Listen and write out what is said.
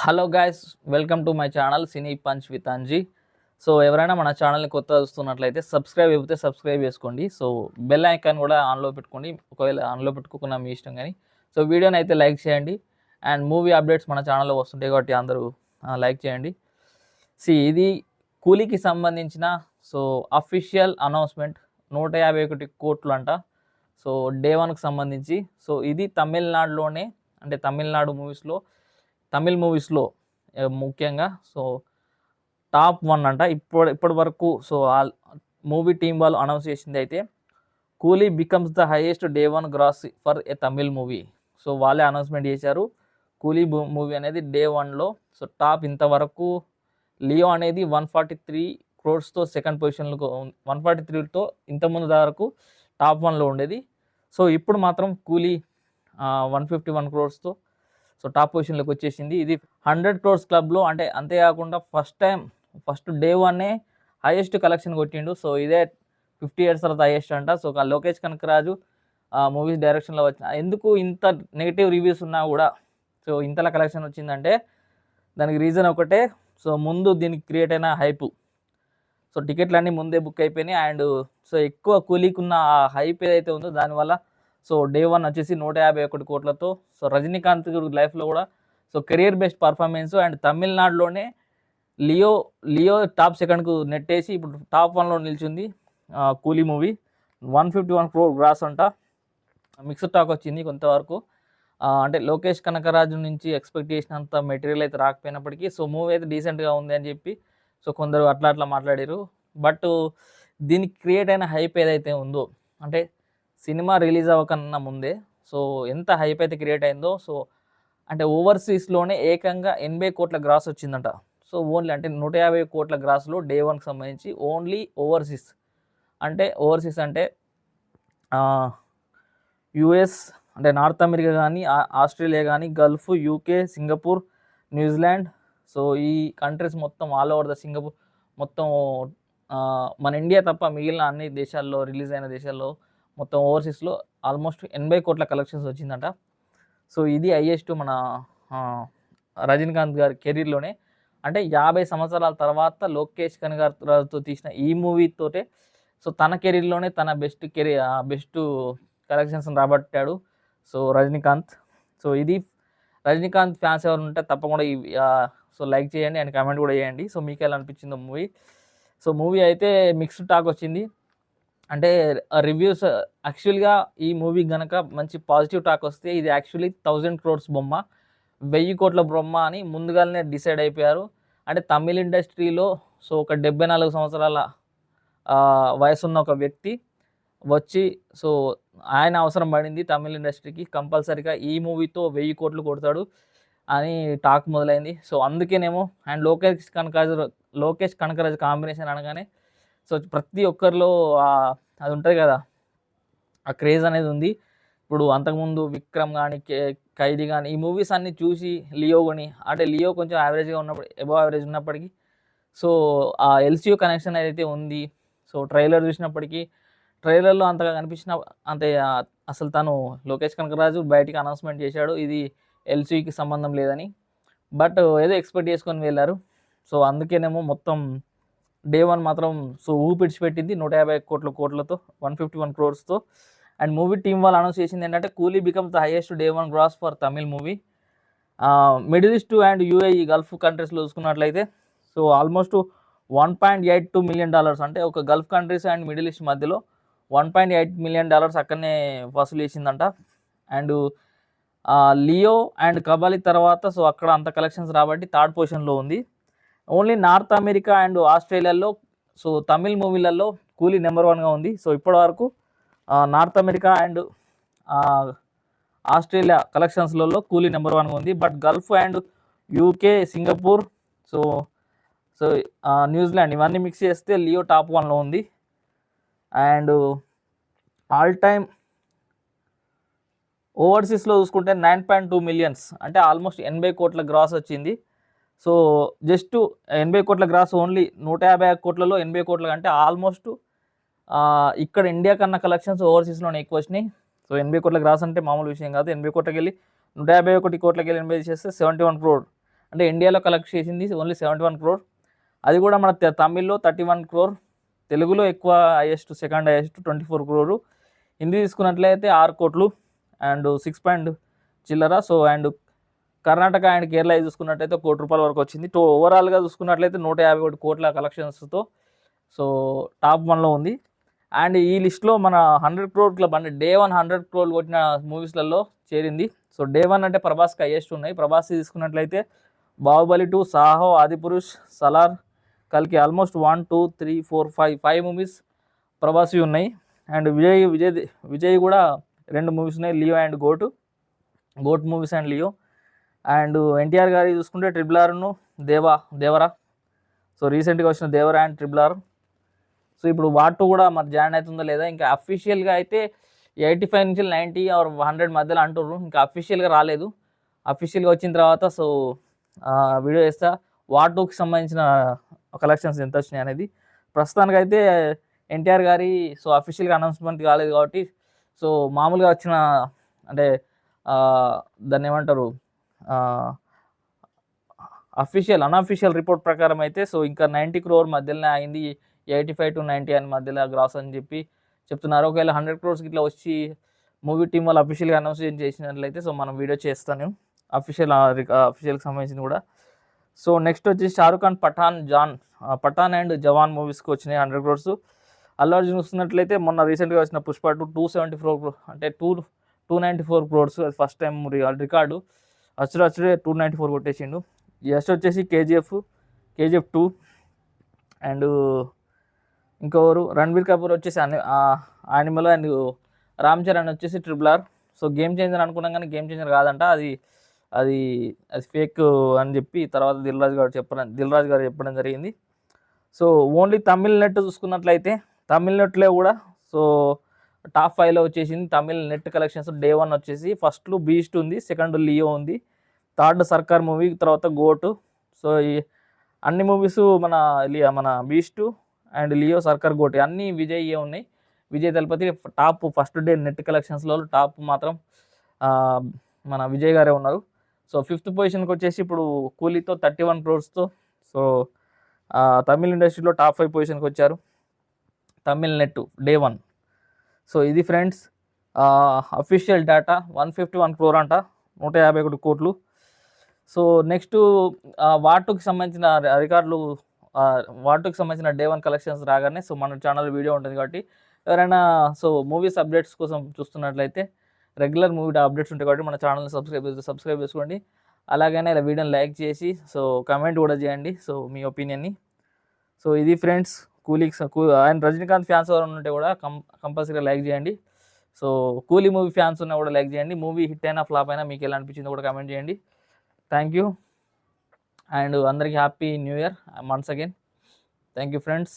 Hello guys, welcome to my channel cine punch with Anji. So ఎవరైనా మన ఛానల్ని కొత్తగా చూస్తున్నట్లయితే సబ్స్క్రైబ్ అయిపోతే సబ్స్క్రైబ్ చేసుకోండి. సో బెల్ ఐకాన్ కూడా ఆన్లో పెట్టుకోండి, ఒకవేళ ఆన్లో పెట్టుకోకుండా మీ ఇష్టం. కానీ సో వీడియోని అయితే లైక్ చేయండి. అండ్ మూవీ అప్డేట్స్ మన ఛానల్లో వస్తుంటాయి కాబట్టి అందరూ లైక్ చేయండి. ఇది కూలీకి సంబంధించిన సో అఫీషియల్ అనౌన్స్మెంట్ 151 కోట్లు అంట. సో డే 1కి సంబంధించి. సో ఇది తమిళనాడులోనే, అంటే తమిళ్ మూవీస్లో ముఖ్యంగా సో టాప్ 1 అంట ఇప్పటి వరకు. సో మూవీ టీం వాళ్ళు అనౌన్స్ చేసింది అయితే Coolie becomes the highest day 1 gross for a Tamil movie. So వాళ్ళే అనౌన్స్మెంట్ చేశారు. కూలీ మూవీ అనేది డే 1లో సో టాప్ ఇంతవరకు లియో అనేది 143 క్రోర్స్తో సెకండ్ పొజిషన్లో 143తో ఇంతకుముందు వరకు టాప్ 1లో ఉండేది. సో ఇప్పుడు మాత్రం కూలీ 151 క్రోర్స్తో సో టాప్ పొజిషన్లోకి వచ్చేసింది. ఇది 100 క్రోర్స్ క్లబ్లో, అంటే అంతేకాకుండా ఫస్ట్ డే 1 హైయెస్ట్ కలెక్షన్ కొట్టిండు. సో ఇదే 50 years తర్వాత హైయెస్ట్ అంట. సో లోకేష్ కనకరాజు మూవీస్ డైరెక్షన్లో ఎందుకు ఇంత నెగిటివ్ రివ్యూస్ ఉన్నా కూడా సో ఇంతలా కలెక్షన్ వచ్చిందంటే దానికి రీజన్ ఒకటే. సో ముందు దీనికి క్రియేట్ అయిన హైపు. సో టికెట్లు అన్నీ ముందే బుక్ అయిపోయినాయి. అండ్ సో ఎక్కువ కూలీకున్న ఆ హైప్ ఏదైతే ఉందో దానివల్ల సో డే 1 వచ్చేసి 151 కోట్లతో సో రజనీకాంత్ లైఫ్లో కూడా so career best performance. And తమిళనాడులోనే లియో టాప్ సెకండ్కు నెట్టేసి ఇప్పుడు టాప్ 1లో నిలిచింది కూలీ మూవీ. 151 crore గ్రాస్ అంట. మిక్స్డ్ టాక్ వచ్చింది కొంతవరకు. అంటే లోకేష్ కనకరాజు నుంచి ఎక్స్పెక్ట్ చేసినంత మెటీరియల్ అయితే రాకపోయినప్పటికీ సో మూవీ అయితే డీసెంట్గా ఉంది అని చెప్పి సో కొందరు అట్లా మాట్లాడారు. బట్ దీనికి క్రియేట్ అయిన హైప్ ఏదైతే ఉందో, అంటే సినిమా రిలీజ్ అవ్వకన్నా ముందే సో ఎంత హైప్ అయితే క్రియేట్ అయిందో, సో అంటే ఓవర్సీస్లోనే ఏకంగా 80 కోట్ల గ్రాస్ వచ్చిందంట. సో ఓన్లీ అంటే 150 కోట్ల గ్రాస్లో డే 1కి సంబంధించి ఓన్లీ ఓవర్సీస్ అంటే యుఎస్, అంటే నార్త్ అమెరికా కానీ, ఆస్ట్రేలియా కానీ, Gulf, UK, Singapore, New Zealand. So ఈ కంట్రీస్ మొత్తం ఆల్ ఓవర్ ద సింగపూర్ మొత్తం మన ఇండియా తప్ప మిగిలిన అన్ని దేశాల్లో, రిలీజ్ అయిన దేశాల్లో మొత్తం ఓవర్సీస్లో ఆల్మోస్ట్ 80 కోట్ల కలెక్షన్స్ వచ్చిందంట. సో ఇది హైయెస్ట్ మన రజనీకాంత్ గారి కెరీర్లోనే. అంటే 50 సంవత్సరాల తర్వాత లోకేష్ కనగరాజుతో తీసిన ఈ మూవీతోటే సో తన కెరీర్లోనే తన బెస్ట్ కలెక్షన్స్ రాబట్టాడు సో రజనీకాంత్. సో ఇది రజనీకాంత్ ఫ్యాన్స్ ఎవరు ఉంటే తప్పకుండా సో లైక్ చేయండి అండ్ కామెంట్ కూడా చేయండి. సో మీకు ఎలా అనిపించిందో మూవీ. సో మూవీ అయితే మిక్స్డ్ టాక్ వచ్చింది. అంటే రివ్యూస్ యాక్చువల్గా ఈ మూవీ కనుక మంచి పాజిటివ్ టాక్ వస్తే ఇది యాక్చువల్లీ 1000 crores బొమ్మ, 1000 కోట్ల బొమ్మ అని ముందుగానే డిసైడ్ అయిపోయారు. అంటే తమిళ ఇండస్ట్రీలో సో ఒక 74 సంవత్సరాల వయసున్న ఒక వ్యక్తి వచ్చి సో ఆయన అవసరం పడింది తమిళ ఇండస్ట్రీకి, కంపల్సరీగా ఈ మూవీతో 1000 కోట్లు కొడతాడు అని టాక్ మొదలైంది. సో అందుకేనేమో. అండ్ లోకేష్ కనకరాజు కాంబినేషన్ అనగానే సో ప్రతి ఒక్కరిలో అది ఉంటుంది కదా, ఆ క్రేజ్ అనేది ఉంది. ఇప్పుడు అంతకుముందు విక్రమ్ కానీ, ఖైదీ కానీ ఈ మూవీస్ అన్నీ చూసి లియో కొని, అంటే లియో కొంచెం యావరేజ్గా ఉన్నప్పుడు, అబవ్ యావరేజ్ ఉన్నప్పటికీ సో ఆ ఎల్సియో కనెక్షన్ ఏదైతే ఉంది. సో ట్రైలర్ చూసినప్పటికీ ట్రైలర్లో అంతగా కనిపించిన అంతే అసలు తను లోకేష్ కనకరాజు బయటికి అనౌన్స్మెంట్ చేశాడు ఇది ఎల్సికి సంబంధం లేదని. బట్ ఏదో ఎక్స్పెక్ట్ చేసుకొని వెళ్ళారు. సో అందుకేనేమో మొత్తం డే 1 మాత్రం సో ఊపిడిచిపెట్టింది 150 కోట్లతో 151 crores. అండ్ మూవీ టీం వాళ్ళు అనౌన్స్ చేసింది ఏంటంటే Coolie becomes the highest day 1 gross for Tamil movie. Middle East and UAE Gulf కంట్రీస్లో చూసుకున్నట్లయితే సో ఆల్మోస్ట్ $1.82 million, అంటే ఒక Gulf countries and Middle East మధ్యలో $1.8 million అక్కడనే వసూలు చేసిందంట. అండ్ లియో అండ్ కబాలి తర్వాత సో అక్కడ అంత కలెక్షన్స్ రాబట్టి థర్డ్ పొజిషన్లో ఉంది. ఓన్లీ నార్త్ అమెరికా అండ్ ఆస్ట్రేలియాలో సో తమిళ్ మూవీలలో కూలీ నెంబర్ 1గా ఉంది. సో ఇప్పటివరకు నార్త్ అమెరికా అండ్ ఆస్ట్రేలియా కలెక్షన్స్లలో కూలీ నెంబర్ 1గా ఉంది. But Gulf and UK, Singapore, so so New Zealand ఇవన్నీ మిక్స్ చేస్తే లియో టాప్ 1లో ఉంది. అండ్ ఆల్ టైమ్ ఓవర్సీస్లో చూసుకుంటే 9.2 million, అంటే ఆల్మోస్ట్ 80 కోట్ల గ్రాస్ వచ్చింది. సో జస్ట్ 80 కోట్ల గ్రాస్ ఓన్లీ 150 కోట్లలో 80 కోట్ల అంటే ఆల్మోస్ట్ ఇక్కడ ఇండియా కన్నా కలెక్షన్స్ ఓవర్సీస్లోనే ఎక్కువ వచ్చినాయి. సో 80 కోట్ల గ్రాస్ అంటే మామూలు విషయం కాదు. 80 కోట్లకి వెళ్ళి 151 కోట్లకి వెళ్ళి 80 చేస్తే 71 crore. అంటే ఇండియాలో కలెక్ట్ చేసింది ఓన్లీ 71 crore. అది కూడా మన తమిళ్లో 31 crore, తెలుగులో ఎక్కువ highest, second highest 24 crore. Hindi తీసుకున్నట్లయితే 6 కోట్లు అండ్ 6 పాయింట్ చిల్లర. So and Karnataka and Kerala చూసుకున్నట్లయితే 1 కోటి రూపాయల వరకు వచ్చింది. ఓవరాల్గా చూసుకున్నట్లయితే 151 కోట్ల కలెక్షన్స్తో సో టాప్ 1లో ఉంది. అండ్ ఈ లిస్ట్లో మన 100 crore క్లబ్ అంటే డే 1 100 crore కొట్టిన మూవీస్లలో చేరింది. సో డే 1 అంటే ప్రభాస్కి హైయెస్ట్ ఉన్నాయి. ప్రభాస్ తీసుకున్నట్లయితే బాహుబలి 2, సాహో, ఆదిపురుష్, సలార్, కల్కి ఆల్మోస్ట్ 1 2 3 4 5 మూవీస్ ప్రభాస్వి ఉన్నాయి. అండ్ విజయ్ కూడా 2 మూవీస్ ఉన్నాయి, Leo and GOAT movies and Leo. And NTR గారి చూసుకుంటే RRRను దేవరా. సో రీసెంట్గా వచ్చిన దేవరా అండ్ RRR. సో ఇప్పుడు వార్ 2 కూడా మరి జాయిన్ అవుతుందో లేదా, ఇంకా అఫీషియల్గా అయితే 85 నుంచి 90 ఆర్ 100 మధ్యలో అంటుర్రు. ఇంకా అఫీషియల్గా రాలేదు. అఫీషియల్గా వచ్చిన తర్వాత సో వీడియో చేస్తా వార్ 2కి సంబంధించిన కలెక్షన్స్ ఎంత వచ్చినాయి అనేది. ప్రస్తుతానికి అయితే ఎన్టీఆర్ గారి సో అఫీషియల్గా అనౌన్స్మెంట్ కాలేదు కాబట్టి సో మామూలుగా వచ్చిన అంటే దాన్ని ఏమంటారు అన్అఫీషియల్ రిపోర్ట్ ప్రకారం అయితే సో ఇంకా 90 crore మధ్యలోనే అయింది, 85 to 90 అని మధ్యలో గ్రాస్ అని చెప్పి చెప్తున్నారు. ఒకవేళ 100 crores ఇట్లా వచ్చి మూవీ టీం వాళ్ళు అఫీషియల్గా అనౌన్స్ చేసినట్లయితే సో మనం వీడియో చేస్తాను అఫీషియల్కి సంబంధించింది కూడా. సో నెక్స్ట్ వచ్చేసి షారుఖ్ ఖాన్ పఠాన్ అండ్ జవాన్ మూవీస్కి వచ్చినాయి 100 crores. అల్లు అర్జున్ చూస్తున్నట్లయితే మొన్న రీసెంట్గా వచ్చిన పుష్ప 2 274 అంటే 294 crores. అది ఫస్ట్ టైం రికార్డు. అచ్చుడే 294 కొట్టేసిండు. జస్ట్ వచ్చేసి కేజీఎఫ్ 2 అండ్ ఇంకొకరు రణబీర్ కపూర్ వచ్చేసి యానిమల్ అండ్ రామ్ చరణ్ వచ్చేసి RRR. సో గేమ్ చేంజర్ అనుకున్నాం కానీ గేమ్ చేంజర్ కాదంట, అది ఫేక్ అని చెప్పి తర్వాత దిల్ రాజు గారు చెప్పడం జరిగింది. సో ఓన్లీ తమిళ్ నెట్ చూసుకున్నట్లయితే తమిళ్ నెట్లో కూడా సో టాప్ 5లో వచ్చేసింది తమిళ్ నెట్ కలెక్షన్స్. డే 1 వచ్చేసి ఫస్ట్లో బీస్ట్ ఉంది, సెకండ్ లియో ఉంది, థర్డ్ సర్కార్ మూవీ, తర్వాత గోట్. సో ఈ అన్ని మూవీస్ మన Beast and Leo, Sarkar, Goat అన్నీ విజయ్ ఉన్నాయి. Vijay Thalapathy top first day net కలెక్షన్స్లో టాప్ మాత్రం మన విజయ్ గారే ఉన్నారు. సో 5th పొజిషన్కి వచ్చేసి ఇప్పుడు కూలీతో 31 crores. సో తమిళ్ ఇండస్ట్రీలో టాప్ 5 పొజిషన్కి వచ్చారు తమిళ్ నెట్ డే 1. సో ఇది ఫ్రెండ్స్ అఫీషియల్ డేటా. 151 crore అంట, 151 కోట్లు. సో నెక్స్ట్ వార్ 2కి సంబంధించిన రికార్డులు, వార్ 2కి సంబంధించిన డే 1 కలెక్షన్స్ రాగానే సో మన ఛానల్ వీడియో ఉంటుంది కాబట్టి ఎవరైనా సో మూవీస్ అప్డేట్స్ కోసం చూస్తున్నట్లయితే రెగ్యులర్ మూవీ అప్డేట్స్ ఉంటాయి కాబట్టి మన ఛానల్ని సబ్స్క్రైబ్ చేసుకోండి. అలాగనే ఇలా వీడియోని లైక్ చేసి సో కమెంట్ కూడా చేయండి సో మీ ఒపీనియన్ని. సో ఇది ఫ్రెండ్స్ అండ్ రజనీకాంత్ ఫ్యాన్స్ ఎవరైనా ఉంటే కూడా కంపల్సరీగా లైక్ చేయండి. సో కూలీ మూవీ ఫ్యాన్స్ ఉన్నా కూడా లైక్ చేయండి. మూవీ హిట్ అయినా ఫ్లాప్ అయినా మీకు ఎలా అనిపించిందో కూడా కమెంట్ చేయండి. థ్యాంక్ యూ అండ్ అందరికీ happy new year once again. Thank you friends.